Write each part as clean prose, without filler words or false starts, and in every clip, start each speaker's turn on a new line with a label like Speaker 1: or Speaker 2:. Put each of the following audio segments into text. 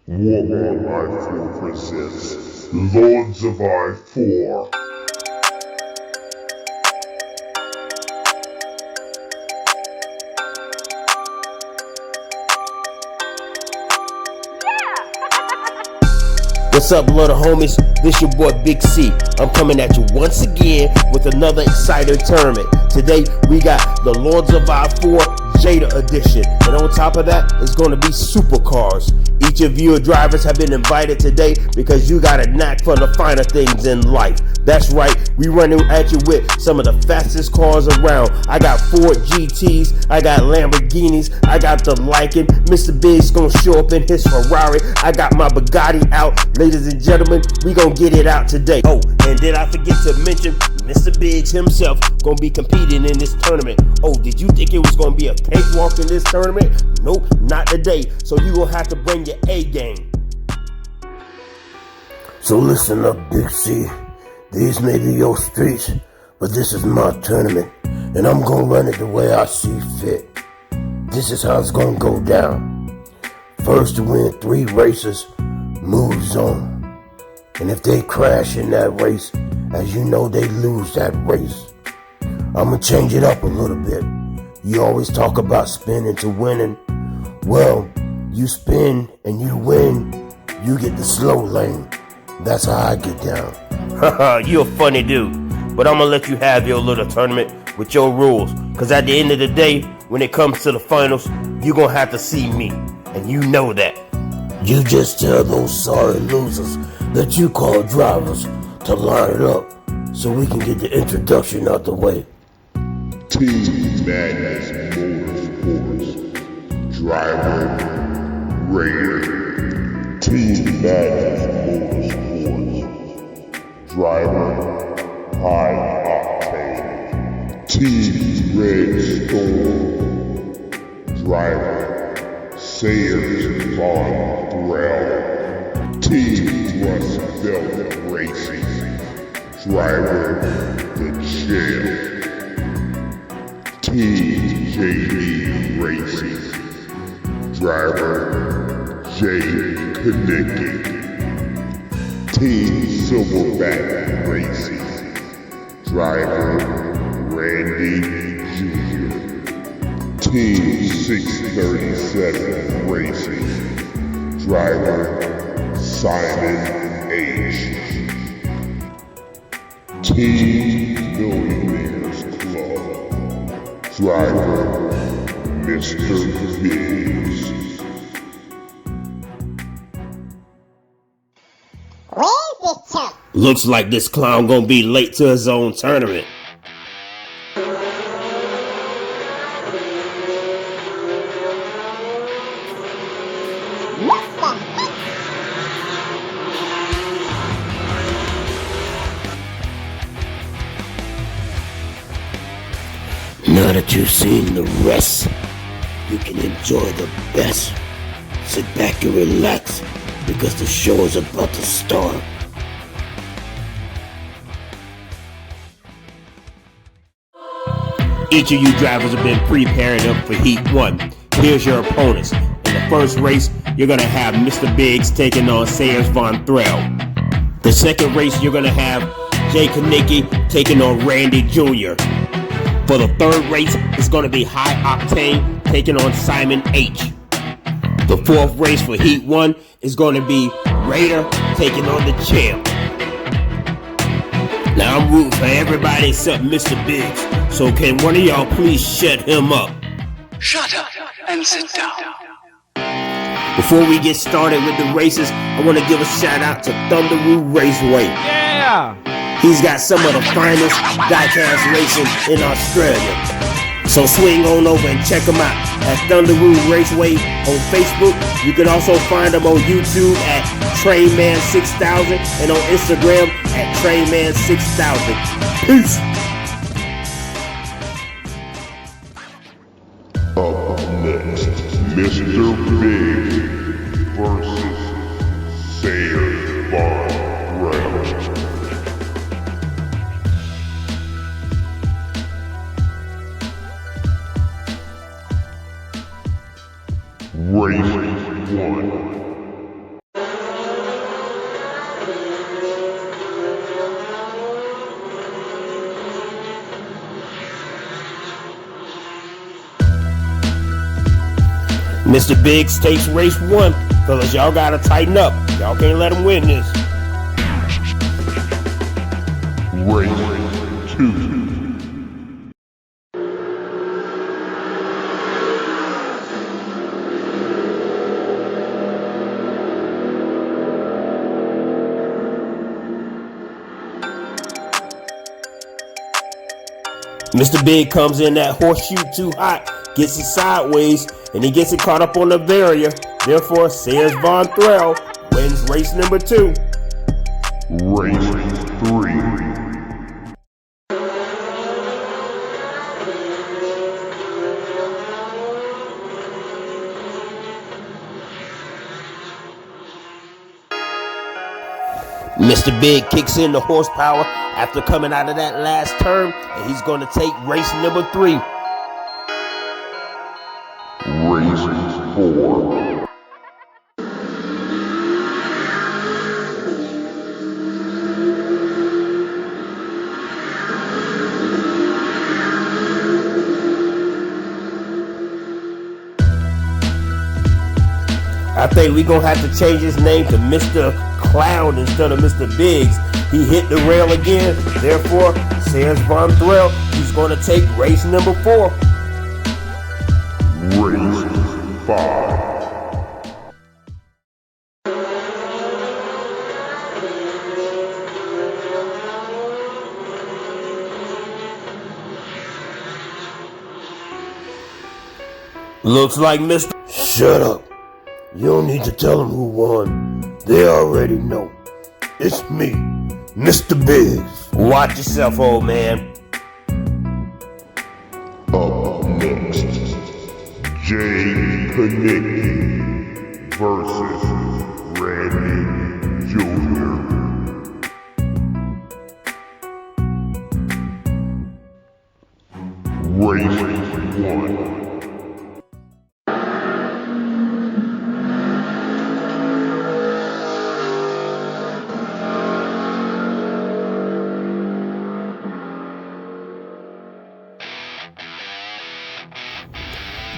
Speaker 1: Warlord I4 presents Lords of I4.
Speaker 2: What's up, little homies? This your boy Big C. I'm coming at you once again with another exciting tournament. Today we got the Lords of I4 Jada edition, and on top of that, it's going to be supercars. Each of you drivers have been invited today because you got a knack for the finer things in life. That's right, we running at you with some of the fastest cars around. I got Ford GTs, I got Lamborghinis, I got the Lycan. Mr. Big's gonna show up in his Ferrari. I got my Bugatti out. Ladies and gentlemen, we gonna get it out today. Oh, and did I forget to mention Mr. Biggs himself gonna be competing in this tournament. Oh, did you think it was gonna be a cakewalk in this tournament? Nope, not today. So you gonna have to bring your A game.
Speaker 3: So listen up, Big C. These may be your streets, but this is my tournament, and I'm gonna run it the way I see fit. This is how it's gonna go down. First to win 3 races moves on. And if they crash in that race, as you know, they lose that race. I'ma change it up a little bit. You always talk about spinning to winning. Well, you spin and you win, you get the slow lane. That's how I get down.
Speaker 2: Haha, you a funny dude. But I'm gonna let you have your little tournament with your rules. Cause at the end of the day, when it comes to the finals, you gonna have to see me. And you know that.
Speaker 3: You just tell those sorry losers that you call drivers to line it up so we can get the introduction out the way.
Speaker 1: Team Madness Motorsports. Driver Raider. Team Madness Motorsports. Driver High Octane. Team Red Storm. Driver Sayers Von Threll. Team Rust Belt Racing. Driver The Chair. Team JD Racing. Driver Jay Kanicki. Team Silverback Racing. Driver Randy Jr. Team 637 Racing. Driver Simon H. Team Millionaires Club. Driver Mr. Biggs.
Speaker 2: Looks like this clown gonna be late to his own tournament.
Speaker 3: Now that you've seen the rest, you can enjoy the best. Sit back and relax, because the show is about to start.
Speaker 2: Each of you drivers have been preparing up for Heat 1. Here's your opponents. In the first race, you're going to have Mr. Biggs taking on Sayers Von Threll. The second race, you're going to have Jay Kanicki taking on Randy Jr. For the third race, it's going to be High Octane taking on Simon H. The fourth race for Heat 1 is going to be Raider taking on the Champ. Now I'm rooting for everybody except Mr. Biggs. So can one of y'all please shut him up?
Speaker 4: Shut up and sit down.
Speaker 2: Before we get started with the races, I want to give a shout out to Thunderoo Raceway.
Speaker 5: Yeah!
Speaker 2: He's got some of the finest diecast racing in Australia. So swing on over and check him out at Thunderoo Raceway on Facebook. You can also find him on YouTube at Trainman6000 and on Instagram at Trainman6000. Peace!
Speaker 1: Up next, Mr. Big versus Sayers Von Threll. Race 1.
Speaker 2: Mr. Biggs takes race 1. Fellas, y'all gotta tighten up. Y'all can't let him win this.
Speaker 1: Race 2.
Speaker 2: Mr. Big comes in that horseshoe too hot, gets it sideways, and he gets it caught up on the barrier. Therefore, Sayers Von Threll wins race number 2.
Speaker 1: Race 3.
Speaker 2: Mr. Big kicks in the horsepower after coming out of that last turn, and he's going to take race number 3.
Speaker 1: Race 4.
Speaker 2: I think we're going to have to change his name to Mr. Clown instead of Mr. Biggs. He hit the rail again. Therefore, Sayers Von Threll, he's going to take race number 4.
Speaker 1: Race 5.
Speaker 2: Looks like Mr.
Speaker 3: Shut up. You don't need to tell them who won. They already know. It's me, Mr. Biggs.
Speaker 2: Watch yourself, old man.
Speaker 1: Up next, Jay Kanicki versus Randy Jr. Race 1.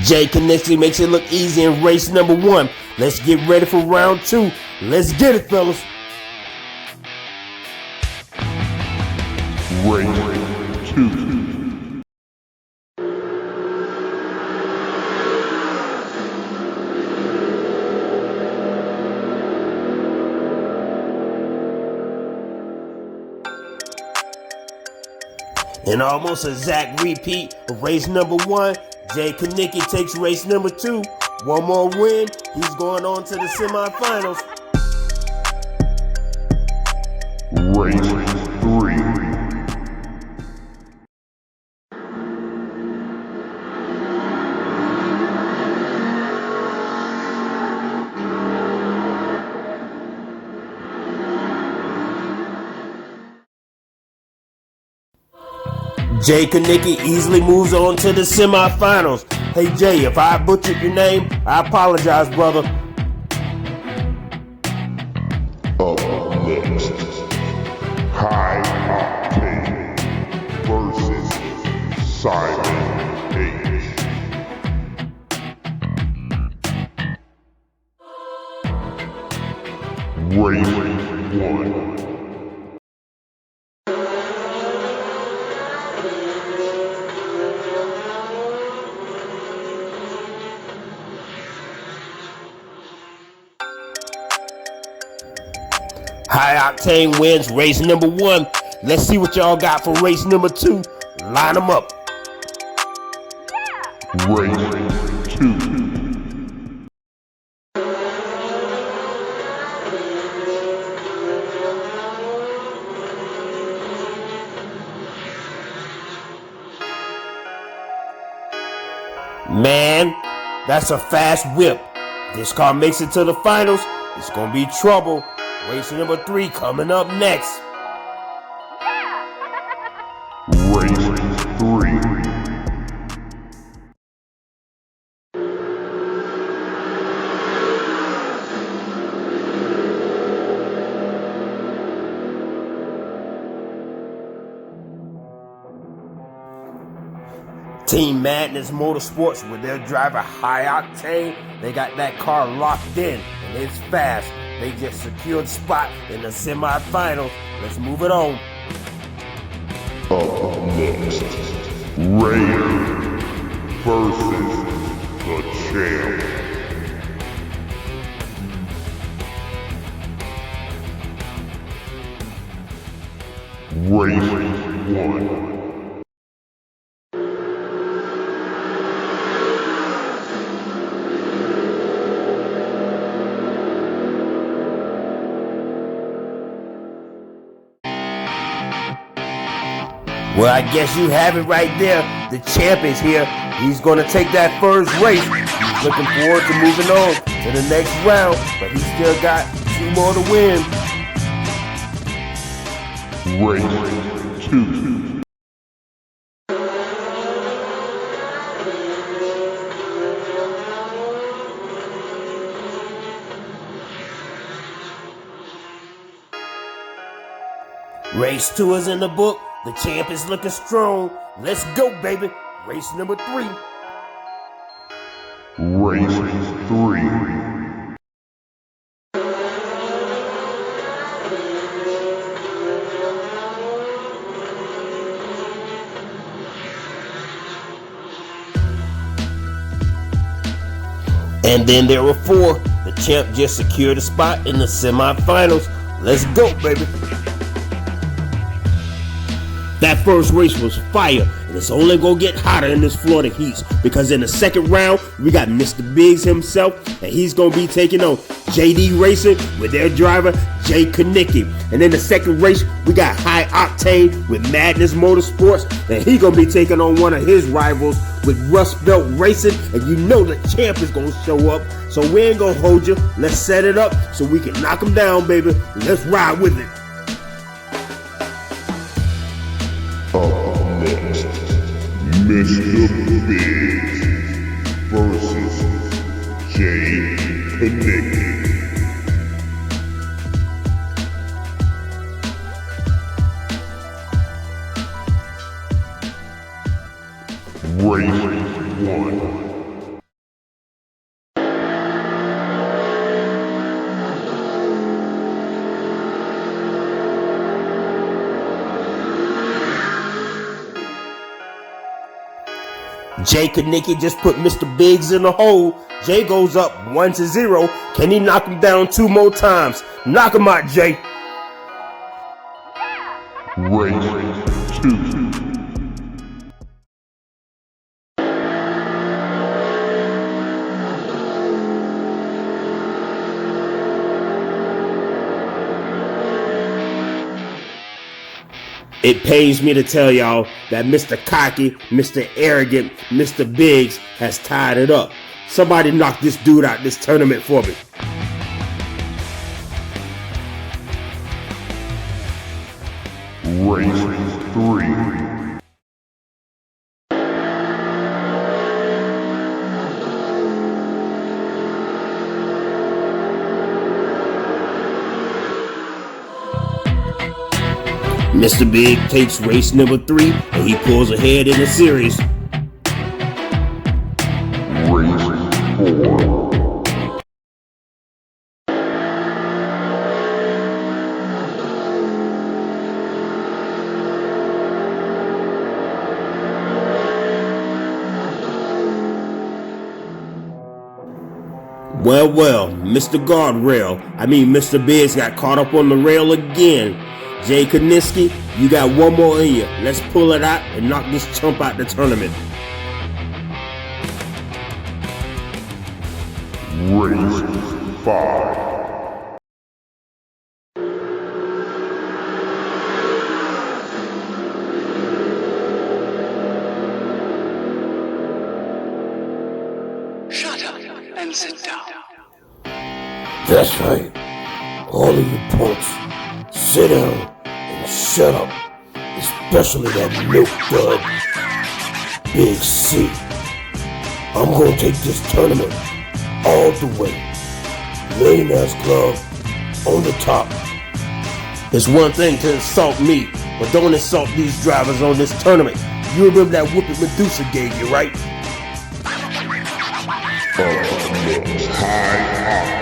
Speaker 2: Jay Kanicki makes it look easy in race number 1. Let's get ready for round 2. Let's get it, fellas.
Speaker 1: Race 2.
Speaker 2: In almost a exact repeat of race number 1, Jay Kanicki takes race number 2. One more win, he's going on to the semifinals.
Speaker 1: Race 3.
Speaker 2: Jay Kanicki easily moves on to the semifinals. Hey Jay, if I butchered your name, I apologize, brother.
Speaker 1: Up next, High Octane versus Simon H. Race 1.
Speaker 2: High Octane wins race number 1. Let's see what y'all got for race number 2. Line them up.
Speaker 1: Race 2.
Speaker 2: Man, that's a fast whip. This car makes it to the finals. It's gonna be trouble. Race number 3 coming up next.
Speaker 1: Race 3.
Speaker 2: Team Madness Motorsports with their driver High Octane, they got that car locked in and it's fast. They just secured spot in the semifinals. Let's move it on.
Speaker 1: Up next, Raider versus the champ. Race 1.
Speaker 2: Well, I guess you have it right there. The champ is here. He's going to take that first race. He's looking forward to moving on to the next round, but he's still got 2 more to win.
Speaker 1: Race 2.
Speaker 2: Race 2 is in the book. The champ is looking strong. Let's go, baby. Race number 3.
Speaker 1: Race 3.
Speaker 2: And then there were 4. The champ just secured a spot in the semifinals. Let's go, baby. That first race was fire, and it's only gonna get hotter in this Florida heat, because in the second round, we got Mr. Biggs himself, and he's gonna be taking on JD Racing with their driver, Jay Kanicki. And in the second race, we got High Octane with Madness Motorsports, and he's gonna be taking on one of his rivals with Rust Belt Racing, and you know the champ is gonna show up, so we ain't gonna hold you. Let's set it up so we can knock him down, baby. Let's ride with it.
Speaker 1: Up next, Mr. Biggs versus Jay Kanicki. Race 1.
Speaker 2: Jay Kanicki just put Mr. Biggs in the hole. Jay goes up 1-0. Can he knock him down 2 more times? Knock him out, Jay.
Speaker 1: Race 2.
Speaker 2: It pains me to tell y'all that Mr. Cocky, Mr. Arrogant, Mr. Biggs has tied it up. Somebody knock this dude out this tournament for me.
Speaker 1: Race 3.
Speaker 2: Mr. Big takes race number 3 and he pulls ahead in the series.
Speaker 1: Race 4.
Speaker 2: Well, Mr. Mr. Biggs got caught up on the rail again. Jay Kanicki, you got 1 more in you. Let's pull it out and knock this chump out the tournament.
Speaker 1: Race 5.
Speaker 4: Shut up and sit down.
Speaker 3: That's right. All of you punks, sit down and shut up. Especially that milk dud, Big C. I'm gonna take this tournament all the way. Millionaires Club on the top.
Speaker 2: It's one thing to insult me, but don't insult these drivers on this tournament. You remember that whooping Medusa gave you, right?
Speaker 1: High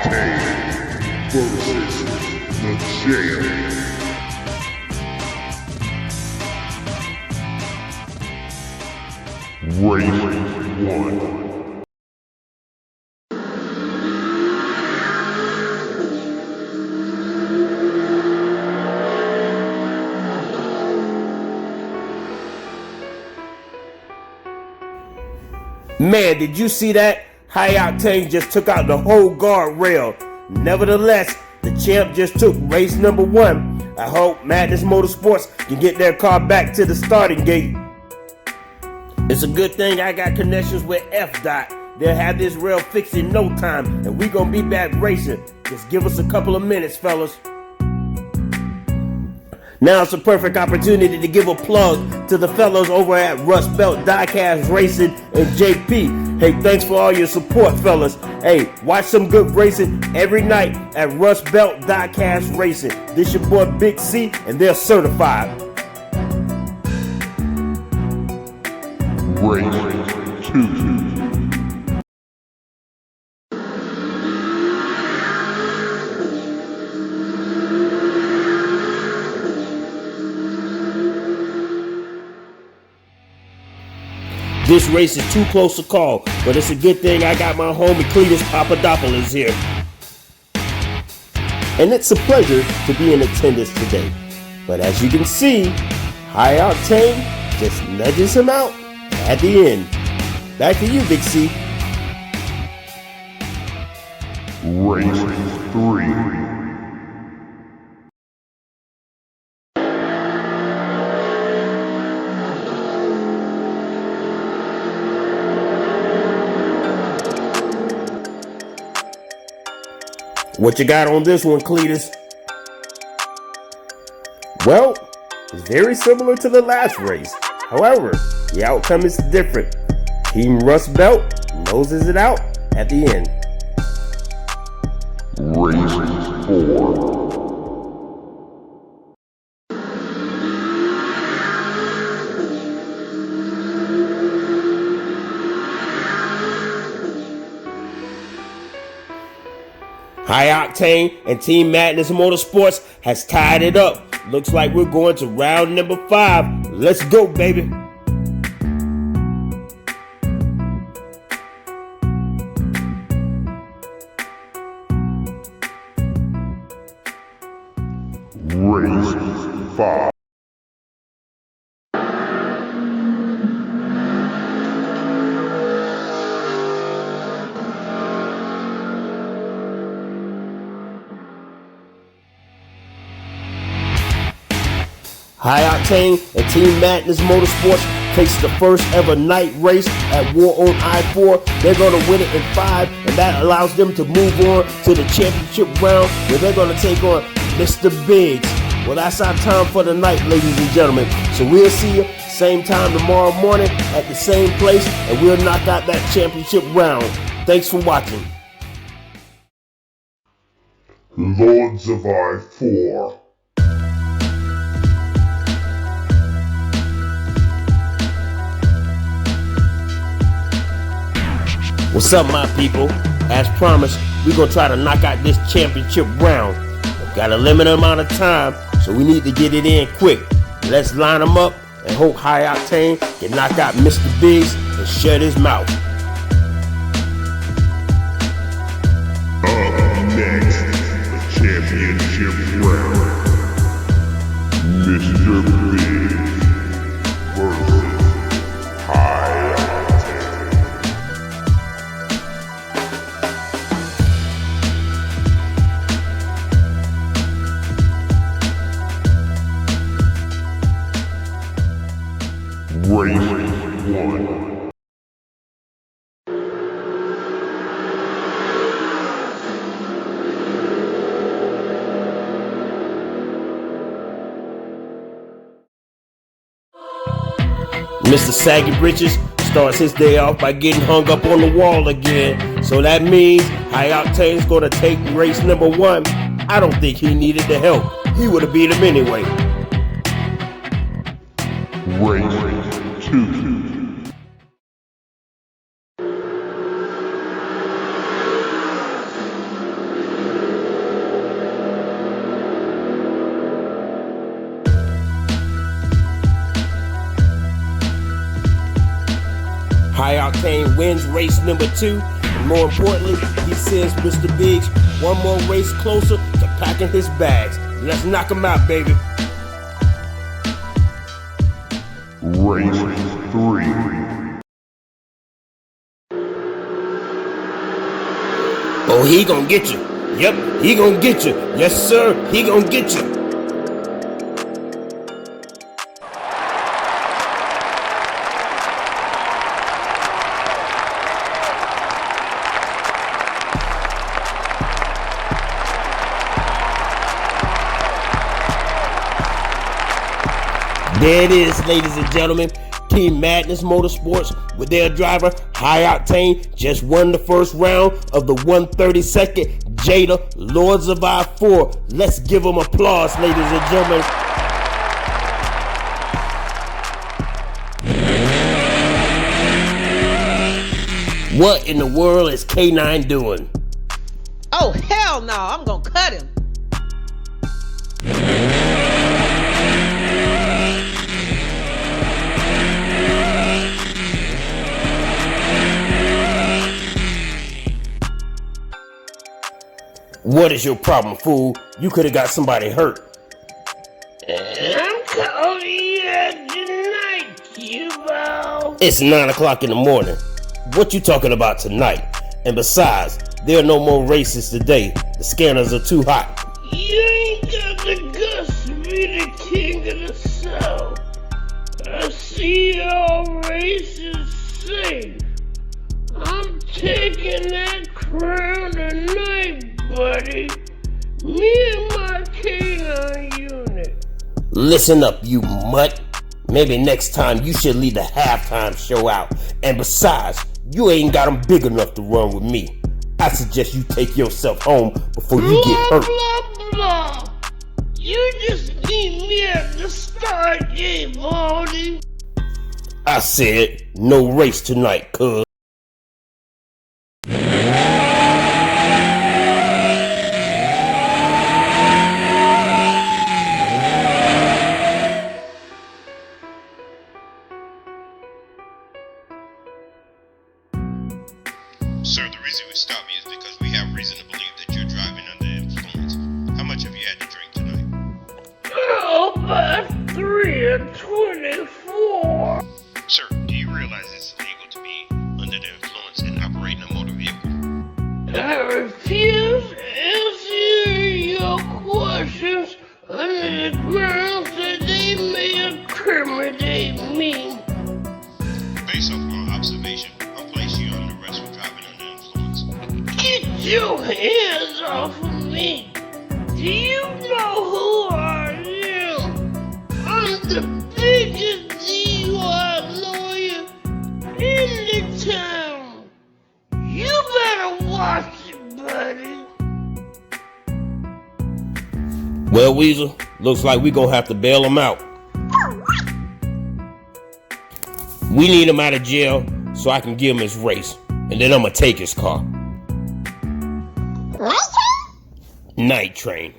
Speaker 1: Octane versus the Jada. Race 1.
Speaker 2: Man, did you see that? High Octane just took out the whole guardrail. Nevertheless, the champ just took race number 1. I hope Madness Motorsports can get their car back to the starting gate. It's a good thing I got connections with F-Dot. They'll have this rail fixed in no time, and we gonna be back racing. Just give us a couple of minutes, fellas. Now it's a perfect opportunity to give a plug to the fellows over at Rust Belt Diecast Racing and JP. Hey, thanks for all your support, fellas. Hey, watch some good racing every night at Rust Belt Diecast Racing. This your boy Big C, and they're certified.
Speaker 1: Race 2.
Speaker 2: This race is too close to call, but it's a good thing I got my homie Cletus Papadopoulos here. And it's a pleasure to be in attendance today. But as you can see, High Octane just nudges him out at the end. Back to you, Big C.
Speaker 1: Race 3.
Speaker 2: What you got on this one, Cletus? Well, it's very similar to the last race. However, the outcome is different. Team Rust Belt noses it out at the end.
Speaker 1: Race 4.
Speaker 2: High Octane and Team Madness Motorsports has tied it up. Looks like we're going to round number 5. Let's go, baby.
Speaker 1: Race 5.
Speaker 2: High Octane and Team Madness Motorsports takes the first ever night race at War on I-4. They're going to win it in 5, and that allows them to move on to the championship round where they're going to take on Mr. Biggs. Well, that's our time for the night, ladies and gentlemen. So we'll see you same time tomorrow morning at the same place, and we'll knock out that championship round. Thanks for watching.
Speaker 1: Lords of I-4.
Speaker 2: What's up, my people? As promised, we're going to try to knock out this championship round. We've got a limited amount of time, so we need to get it in quick. Let's line them up and hope High Octane can knock out Mr. Biggs and shut his mouth.
Speaker 1: Up next, the championship round. Mr. Biggs versus High Octane. Race 1.
Speaker 2: Mr. Saggy Britches starts his day off by getting hung up on the wall again. So that means High Octane's going to take race number 1. I don't think he needed the help. He would have beat him anyway.
Speaker 1: Race 2. 2.
Speaker 2: High Octane wins race number 2. And more importantly, he sends Mr. Biggs one more race closer to packing his bags. Let's knock him out, baby.
Speaker 1: Race 3.
Speaker 2: Oh, he gonna get you. Yep, he gonna get you. Yes, sir, he gonna get you. There it is, ladies and gentlemen. Team Madness Motorsports with their driver, High Octane, just won the first round of the 132nd Jada Lords of I-4. Let's give them applause, ladies and gentlemen. What in the world is K9 doing?
Speaker 5: Oh, hell no, I'm gonna cut him.
Speaker 2: What is your problem, fool? You could have got somebody hurt.
Speaker 3: I'm calling you tonight, Cubo.
Speaker 2: It's 9 o'clock in the morning. What you talking about tonight? And besides, there are no more races today. The scanners are too hot.
Speaker 3: You ain't got the guts to be the king of the South. I see all races safe. I'm taking that crown tonight, buddy. Me and my K9 unit.
Speaker 2: Listen up, you mutt. Maybe next time you should leave the halftime show out. And besides, you ain't got them big enough to run with me. I suggest you take yourself home before you get hurt.
Speaker 3: Blah, blah. You just need me at the start gate, Baldy.
Speaker 2: I said, no race tonight, cuz.
Speaker 6: Sir, the reason we stopped you is because we have reason to believe that you're driving under the influence. How much have you had to drink tonight?
Speaker 3: Oh, about 3 and 24.
Speaker 6: Sir, do you realize it's illegal to be under the influence and operating a motor vehicle?
Speaker 3: I refuse answering your questions under the grounds that they may incriminate me.
Speaker 6: Based off our observation, I'll place you on arrest for driving under influence.
Speaker 3: Get your hands off of me. Do you know who I am? I'm the biggest DUI lawyer in the town. You better watch it, buddy.
Speaker 2: Well, Weasel, looks like we gonna have to bail him out. We need him out of jail so I can give him his race. And then I'm gonna take his car. Night train.